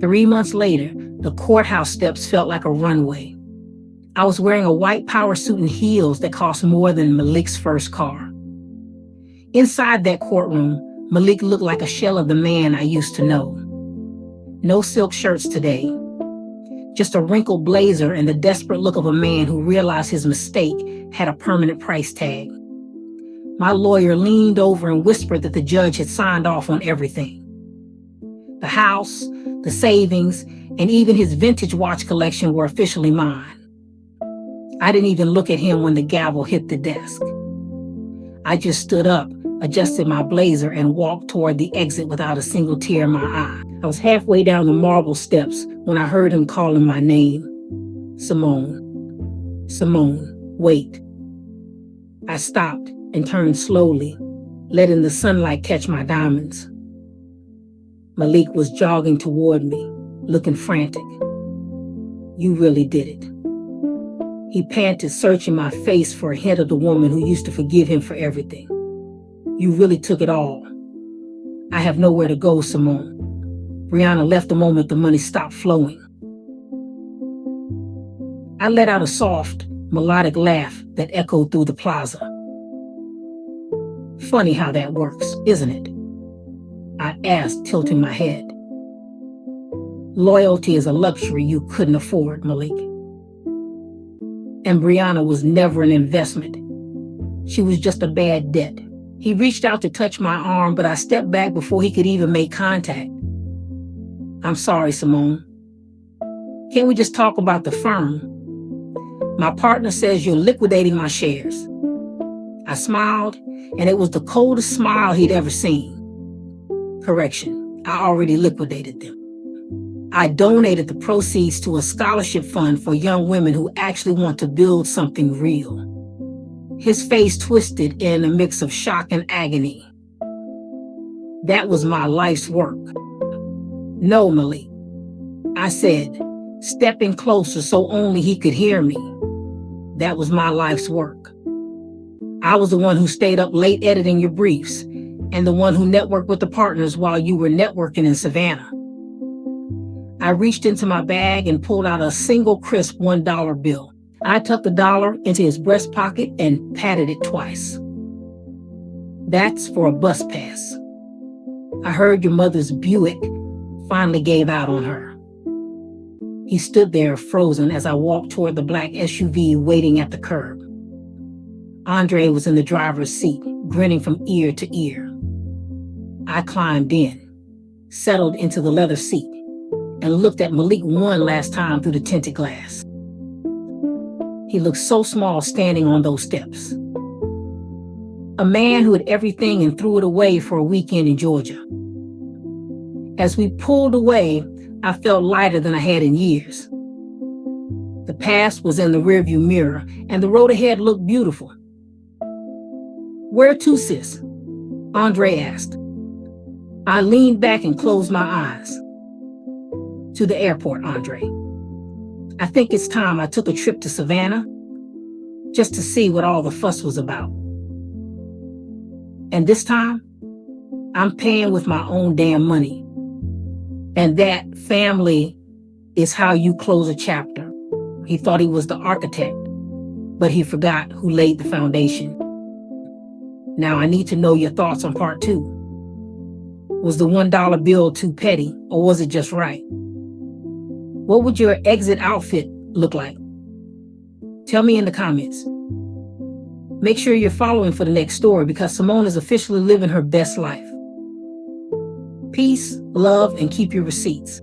3 months later, the courthouse steps felt like a runway. I was wearing a white power suit and heels that cost more than Malik's first car. Inside that courtroom, Malik looked like a shell of the man I used to know. No silk shirts today. Just a wrinkled blazer and the desperate look of a man who realized his mistake had a permanent price tag. My lawyer leaned over and whispered that the judge had signed off on everything. The house, the savings, and even his vintage watch collection were officially mine. I didn't even look at him when the gavel hit the desk. I just stood up, adjusted my blazer, and walked toward the exit without a single tear in my eye. I was halfway down the marble steps when I heard him calling my name. Simone. Simone, wait. I stopped and turned slowly, letting the sunlight catch my diamonds. Malik was jogging toward me, looking frantic. You really did it. He panted, searching my face for a hint of the woman who used to forgive him for everything. You really took it all. I have nowhere to go, Simone. Brianna left the moment the money stopped flowing. I let out a soft, melodic laugh that echoed through the plaza. Funny how that works, isn't it? I asked, tilting my head. Loyalty is a luxury you couldn't afford, Malik. And Brianna was never an investment. She was just a bad debt. He reached out to touch my arm, but I stepped back before he could even make contact. I'm sorry, Simone. Can't we just talk about the firm? My partner says you're liquidating my shares. I smiled, and it was the coldest smile he'd ever seen. Correction, I already liquidated them. I donated the proceeds to a scholarship fund for young women who actually want to build something real. His face twisted in a mix of shock and agony. That was my life's work. No, Malik, I said, stepping closer so only he could hear me. That was my life's work. I was the one who stayed up late editing your briefs and the one who networked with the partners while you were networking in Savannah. I reached into my bag and pulled out a single crisp $1 bill. I tucked the dollar into his breast pocket and patted it twice. That's for a bus pass. I heard your mother's Buick finally gave out on her. He stood there frozen as I walked toward the black SUV waiting at the curb. Andre was in the driver's seat, grinning from ear to ear. I climbed in, settled into the leather seat, and looked at Malik one last time through the tinted glass. He looked so small standing on those steps. A man who had everything and threw it away for a weekend in Georgia. As we pulled away, I felt lighter than I had in years. The past was in the rearview mirror, and the road ahead looked beautiful. Where to, sis? Andre asked. I leaned back and closed my eyes. To the airport, Andre. I think it's time I took a trip to Savannah just to see what all the fuss was about. And this time, I'm paying with my own damn money. And that, family, is how you close a chapter. He thought he was the architect, but he forgot who laid the foundation. Now I need to know your thoughts on part 2. Was the $1 bill too petty, or was it just right? What would your exit outfit look like? Tell me in the comments. Make sure you're following for the next story because Simone is officially living her best life. Peace, love, and keep your receipts.